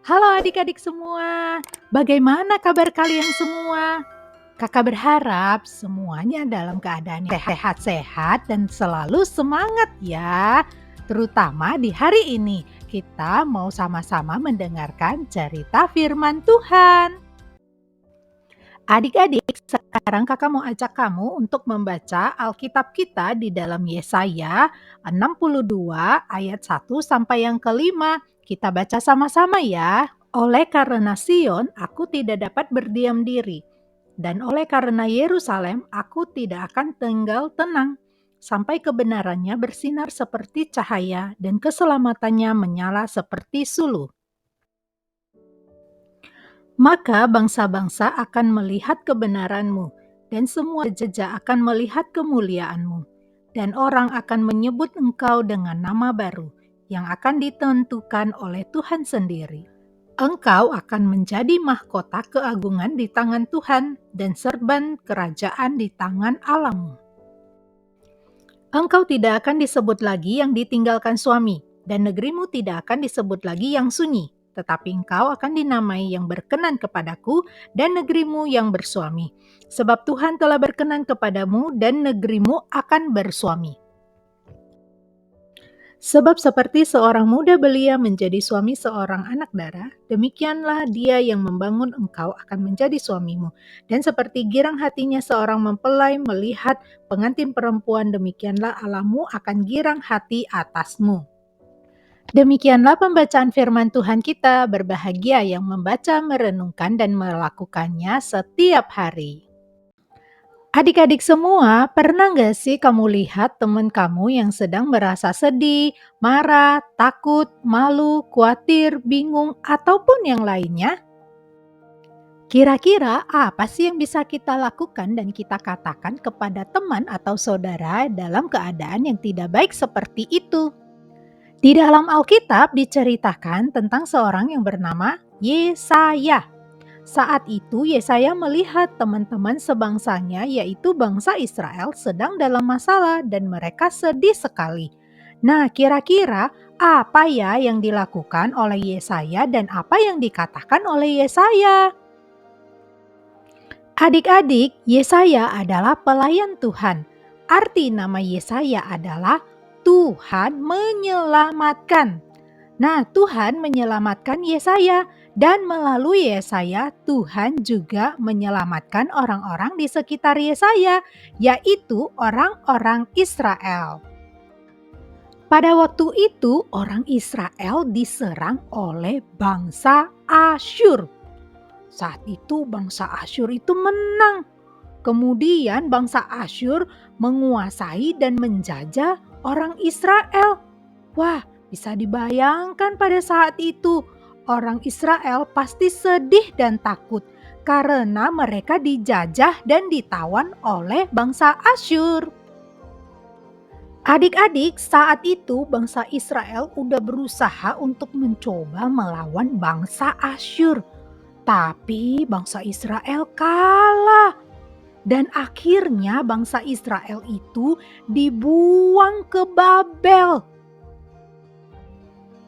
Halo adik-adik semua, bagaimana kabar kalian semua? Kakak berharap semuanya dalam keadaan yang sehat-sehat dan selalu semangat ya. Terutama di hari ini, kita mau sama-sama mendengarkan cerita firman Tuhan. Adik-adik, sekarang kakak mau ajak kamu untuk membaca Alkitab kita di dalam Yesaya 62 ayat 1 sampai yang kelima. Kita baca sama-sama ya. Oleh karena Sion, aku tidak dapat berdiam diri. Dan oleh karena Yerusalem, aku tidak akan tinggal tenang. Sampai kebenarannya bersinar seperti cahaya dan keselamatannya menyala seperti suluh. Maka bangsa-bangsa akan melihat kebenaranmu, dan semua jejak akan melihat kemuliaanmu. Dan orang akan menyebut engkau dengan nama baru, yang akan ditentukan oleh Tuhan sendiri. Engkau akan menjadi mahkota keagungan di tangan Tuhan, dan serban kerajaan di tangan Allahmu. Engkau tidak akan disebut lagi yang ditinggalkan suami, dan negerimu tidak akan disebut lagi yang sunyi. Tetapi engkau akan dinamai yang berkenan kepadaku dan negerimu yang bersuami. Sebab Tuhan telah berkenan kepadamu dan negerimu akan bersuami. Sebab seperti seorang muda belia menjadi suami seorang anak darah, demikianlah dia yang membangun engkau akan menjadi suamimu. Dan seperti girang hatinya seorang mempelai melihat pengantin perempuan, demikianlah Allahmu akan girang hati atasmu. Demikianlah pembacaan firman Tuhan kita. Berbahagia yang membaca, merenungkan, dan melakukannya setiap hari. Adik-adik semua, pernah gak sih kamu lihat teman kamu yang sedang merasa sedih, marah, takut, malu, khawatir, bingung, ataupun yang lainnya? Kira-kira apa sih yang bisa kita lakukan dan kita katakan kepada teman atau saudara dalam keadaan yang tidak baik seperti itu? Di dalam Alkitab diceritakan tentang seorang yang bernama Yesaya. Saat itu Yesaya melihat teman-teman sebangsanya yaitu bangsa Israel sedang dalam masalah dan mereka sedih sekali. Nah, kira-kira apa ya yang dilakukan oleh Yesaya dan apa yang dikatakan oleh Yesaya? Adik-adik, Yesaya adalah pelayan Tuhan. Arti nama Yesaya adalah Tuhan menyelamatkan. Nah, Tuhan menyelamatkan Yesaya dan melalui Yesaya Tuhan juga menyelamatkan orang-orang di sekitar Yesaya, yaitu orang-orang Israel. Pada waktu itu, orang Israel diserang oleh bangsa Asyur. Saat itu bangsa Asyur itu menang. Kemudian bangsa Asyur menguasai dan menjajah orang Israel. Wah, bisa dibayangkan pada saat itu orang Israel pasti sedih dan takut karena mereka dijajah dan ditawan oleh bangsa Asyur. Adik-adik, saat itu bangsa Israel udah berusaha untuk mencoba melawan bangsa Asyur. Tapi bangsa Israel kalah. Dan akhirnya bangsa Israel itu dibuang ke Babel.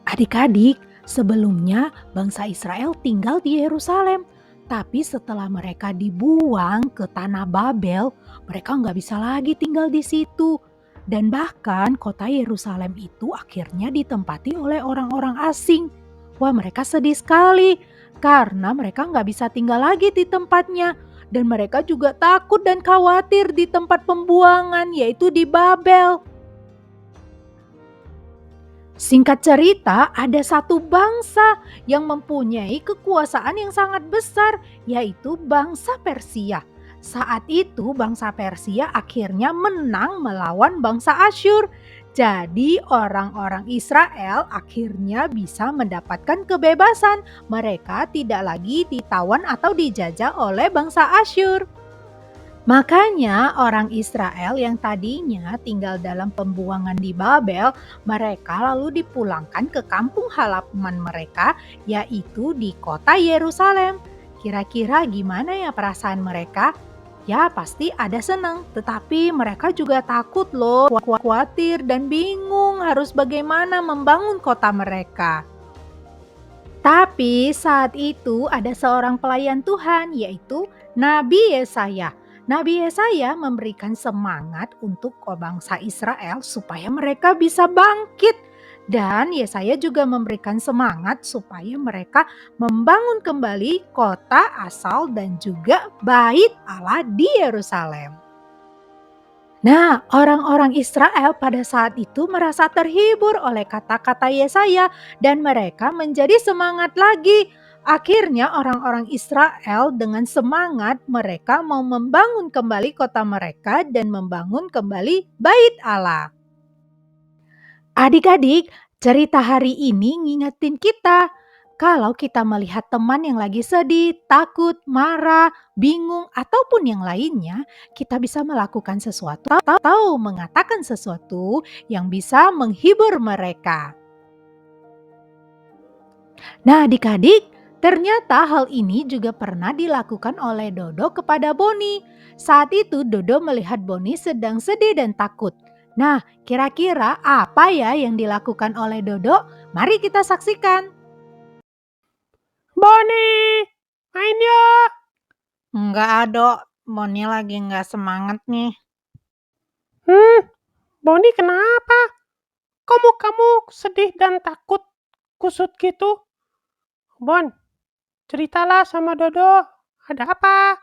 Adik-adik, sebelumnya bangsa Israel tinggal di Yerusalem. Tapi setelah mereka dibuang ke tanah Babel, mereka nggak bisa lagi tinggal di situ. Dan bahkan kota Yerusalem itu akhirnya ditempati oleh orang-orang asing. Wah, mereka sedih sekali karena mereka nggak bisa tinggal lagi di tempatnya. Dan mereka juga takut dan khawatir di tempat pembuangan, yaitu di Babel. Singkat cerita, ada satu bangsa yang mempunyai kekuasaan yang sangat besar, yaitu bangsa Persia. Saat itu bangsa Persia akhirnya menang melawan bangsa Asyur. Jadi orang-orang Israel akhirnya bisa mendapatkan kebebasan. Mereka tidak lagi ditawan atau dijajah oleh bangsa Asyur. Makanya orang Israel yang tadinya tinggal dalam pembuangan di Babel, mereka lalu dipulangkan ke kampung halaman mereka, yaitu di kota Yerusalem. Kira-kira gimana ya perasaan mereka? Ya pasti ada senang, tetapi mereka juga takut loh, khawatir dan bingung harus bagaimana membangun kota mereka. Tapi saat itu ada seorang pelayan Tuhan yaitu Nabi Yesaya. Nabi Yesaya memberikan semangat untuk bangsa Israel supaya mereka bisa bangkit. Dan Yesaya juga memberikan semangat supaya mereka membangun kembali kota asal dan juga bait Allah di Yerusalem. Nah, orang-orang Israel pada saat itu merasa terhibur oleh kata-kata Yesaya dan mereka menjadi semangat lagi. Akhirnya orang-orang Israel dengan semangat mereka mau membangun kembali kota mereka dan membangun kembali bait Allah. Adik-adik, cerita hari ini ngingetin kita kalau kita melihat teman yang lagi sedih, takut, marah, bingung, ataupun yang lainnya, kita bisa melakukan sesuatu atau mengatakan sesuatu yang bisa menghibur mereka. Nah, adik-adik, ternyata hal ini juga pernah dilakukan oleh Dodo kepada Boni. Saat itu Dodo melihat Boni sedang sedih dan takut. Nah, kira-kira apa ya yang dilakukan oleh Dodo? Mari kita saksikan. Boni, main yuk. Enggak, Adok. Boni lagi enggak semangat nih. Boni kenapa? Kok kamu sedih dan takut kusut gitu? Bon, ceritalah sama Dodo. Ada apa?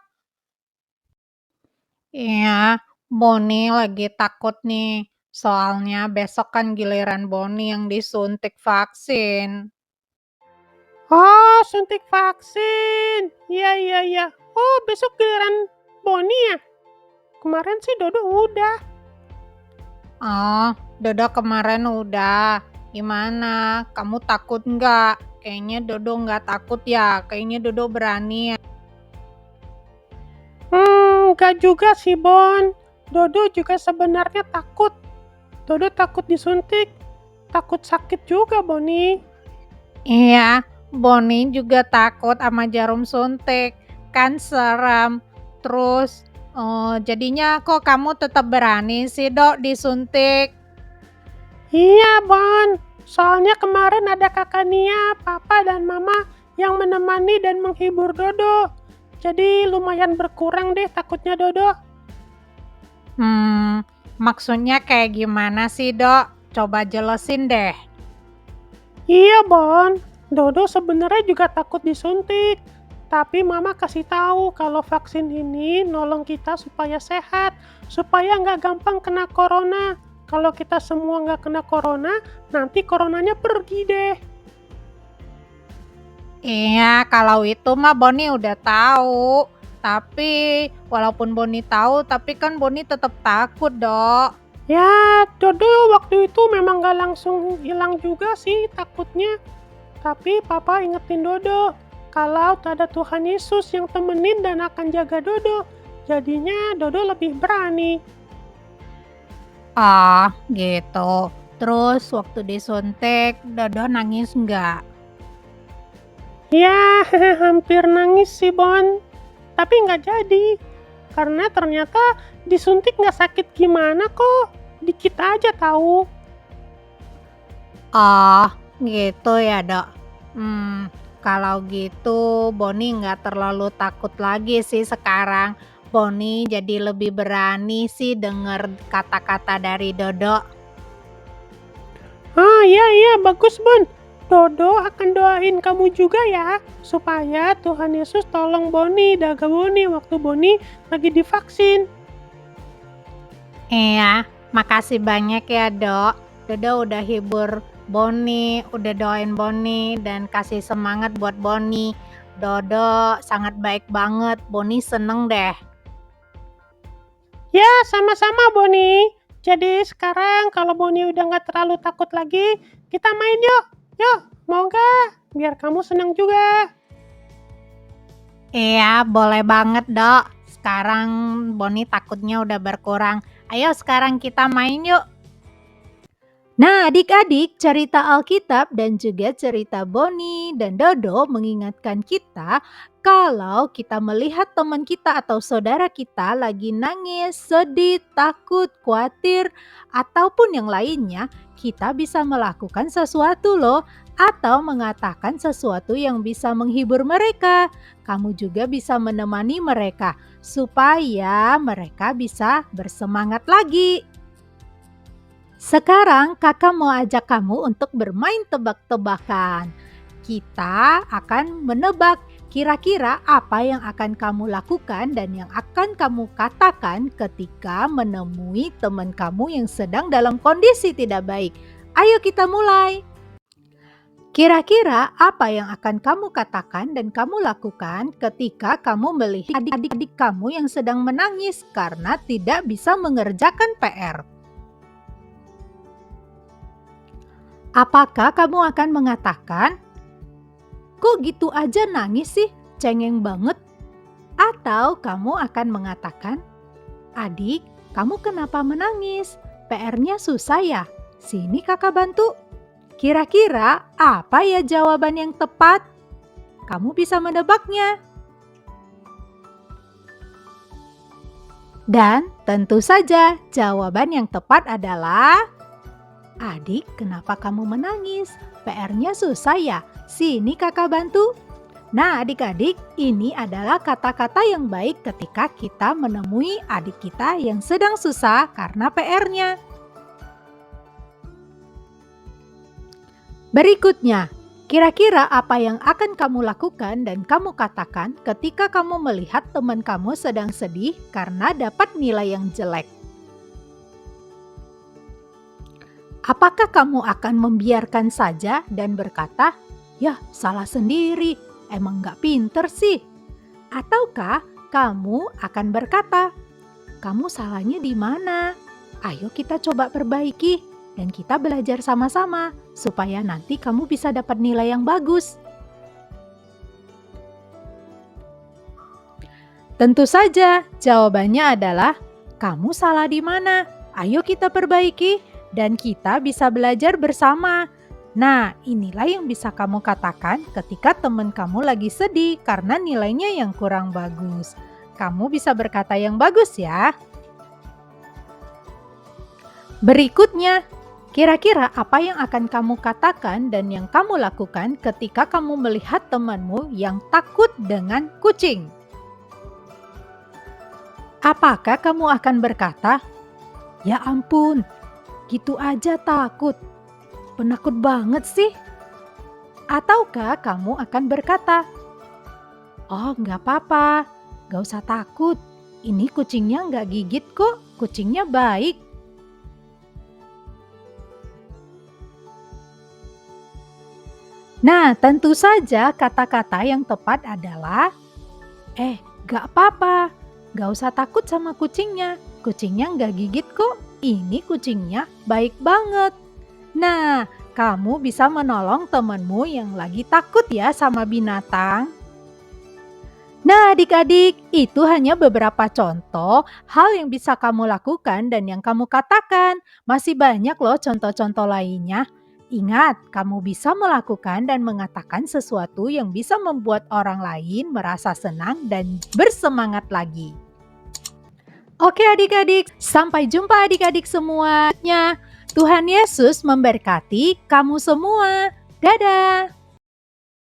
Iya, Boni lagi takut nih. Soalnya besok kan giliran Boni yang disuntik vaksin. Oh, suntik vaksin. Iya. Oh, besok giliran Boni ya? Kemarin sih Dodo udah. Oh, Dodo kemarin udah. Gimana? Kamu takut nggak? Kayaknya Dodo nggak takut ya. Kayaknya Dodo berani ya. Enggak juga sih, Bon. Dodo juga sebenarnya takut. Dodo takut disuntik. Takut sakit juga, Boni. Iya, Boni juga takut sama jarum suntik. Kan serem. Terus, jadinya kok kamu tetap berani sih, Dok, disuntik? Iya, Bon. Soalnya kemarin ada kakak Nia, papa, dan mama yang menemani dan menghibur Dodo. Jadi lumayan berkurang deh takutnya Dodo. Maksudnya kayak gimana sih, Dok? Coba jelasin deh. Iya, Bon. Dodo sebenarnya juga takut disuntik. Tapi mama kasih tahu kalau vaksin ini nolong kita supaya sehat, supaya nggak gampang kena corona. Kalau kita semua nggak kena corona, nanti coronanya pergi deh. Iya, kalau itu mah Boni udah tahu. Tapi walaupun Boni tahu, tapi kan Boni tetap takut, Dok. Ya, Dodo waktu itu memang nggak langsung hilang juga sih takutnya. Tapi papa ingetin Dodo, kalau ada Tuhan Yesus yang temenin dan akan jaga Dodo. Jadinya Dodo lebih berani. Ah, gitu. Terus waktu disuntik, Dodo nangis nggak? Ya, hampir nangis sih, Bon. Tapi nggak jadi. Karena ternyata disuntik nggak sakit gimana kok. Dikit aja tahu. Oh, gitu ya, Dok. Kalau gitu Boni nggak terlalu takut lagi sih sekarang. Boni jadi lebih berani sih denger kata-kata dari Dodo. Iya, bagus, Bon. Dodo akan doain kamu juga ya, supaya Tuhan Yesus tolong Boni, jaga Boni waktu Boni lagi divaksin. Iya, makasih banyak ya, Dok. Dodo udah hibur Boni, udah doain Boni dan kasih semangat buat Boni. Dodo sangat baik banget. Boni seneng deh. Ya, sama-sama, Boni. Jadi sekarang kalau Boni udah nggak terlalu takut lagi, kita main yuk. Yuk, mau nggak? Biar kamu senang juga. Iya, boleh banget, Dok. Sekarang Boni takutnya udah berkurang. Ayo sekarang kita main yuk. Nah, adik-adik, cerita Alkitab dan juga cerita Boni dan Dodo mengingatkan kita kalau kita melihat teman kita atau saudara kita lagi nangis, sedih, takut, khawatir, ataupun yang lainnya, kita bisa melakukan sesuatu loh. atau mengatakan sesuatu yang bisa menghibur mereka. Kamu juga bisa menemani mereka supaya mereka bisa bersemangat lagi. Sekarang kakak mau ajak kamu untuk bermain tebak-tebakan. Kita akan menebak kira-kira apa yang akan kamu lakukan dan yang akan kamu katakan ketika menemui teman kamu yang sedang dalam kondisi tidak baik. Ayo kita mulai. Kira-kira apa yang akan kamu katakan dan kamu lakukan ketika kamu melihat adik-adik kamu yang sedang menangis karena tidak bisa mengerjakan PR? Apakah kamu akan mengatakan, "Kok gitu aja nangis sih? Cengeng banget." Atau kamu akan mengatakan, "Adik, kamu kenapa menangis? PR-nya susah ya? Sini kakak bantu." Kira-kira apa ya jawaban yang tepat? Kamu bisa menebaknya. Dan tentu saja jawaban yang tepat adalah, "Adik, kenapa kamu menangis? PR-nya susah ya? Sini kakak bantu." Nah, adik-adik, ini adalah kata-kata yang baik ketika kita menemui adik kita yang sedang susah karena PR-nya. Berikutnya, kira-kira apa yang akan kamu lakukan dan kamu katakan ketika kamu melihat teman kamu sedang sedih karena dapat nilai yang jelek? Apakah kamu akan membiarkan saja dan berkata, "Ya, salah sendiri, emang gak pinter sih"? Ataukah kamu akan berkata, "Kamu salahnya di mana? Ayo kita coba perbaiki dan kita belajar sama-sama supaya nanti kamu bisa dapat nilai yang bagus." Tentu saja jawabannya adalah, "Kamu salah di mana? Ayo kita perbaiki dan kita bisa belajar bersama." Nah, inilah yang bisa kamu katakan ketika teman kamu lagi sedih karena nilainya yang kurang bagus. Kamu bisa berkata yang bagus ya. Berikutnya, kira-kira apa yang akan kamu katakan dan yang kamu lakukan ketika kamu melihat temanmu yang takut dengan kucing? Apakah kamu akan berkata, "Ya ampun, gitu aja takut. Penakut banget sih." Ataukah kamu akan berkata, "Oh, nggak apa-apa, nggak usah takut. Ini kucingnya nggak gigit kok, kucingnya baik." Nah, tentu saja kata-kata yang tepat adalah, "Nggak apa-apa, nggak usah takut sama kucingnya. Kucingnya nggak gigit kok, ini kucingnya baik banget." Nah, kamu bisa menolong temanmu yang lagi takut ya sama binatang. Nah, adik-adik, itu hanya beberapa contoh hal yang bisa kamu lakukan dan yang kamu katakan. Masih banyak loh contoh-contoh lainnya. Ingat, kamu bisa melakukan dan mengatakan sesuatu yang bisa membuat orang lain merasa senang dan bersemangat lagi. Oke adik-adik, sampai jumpa adik-adik semuanya. Tuhan Yesus memberkati kamu semua. Dadah!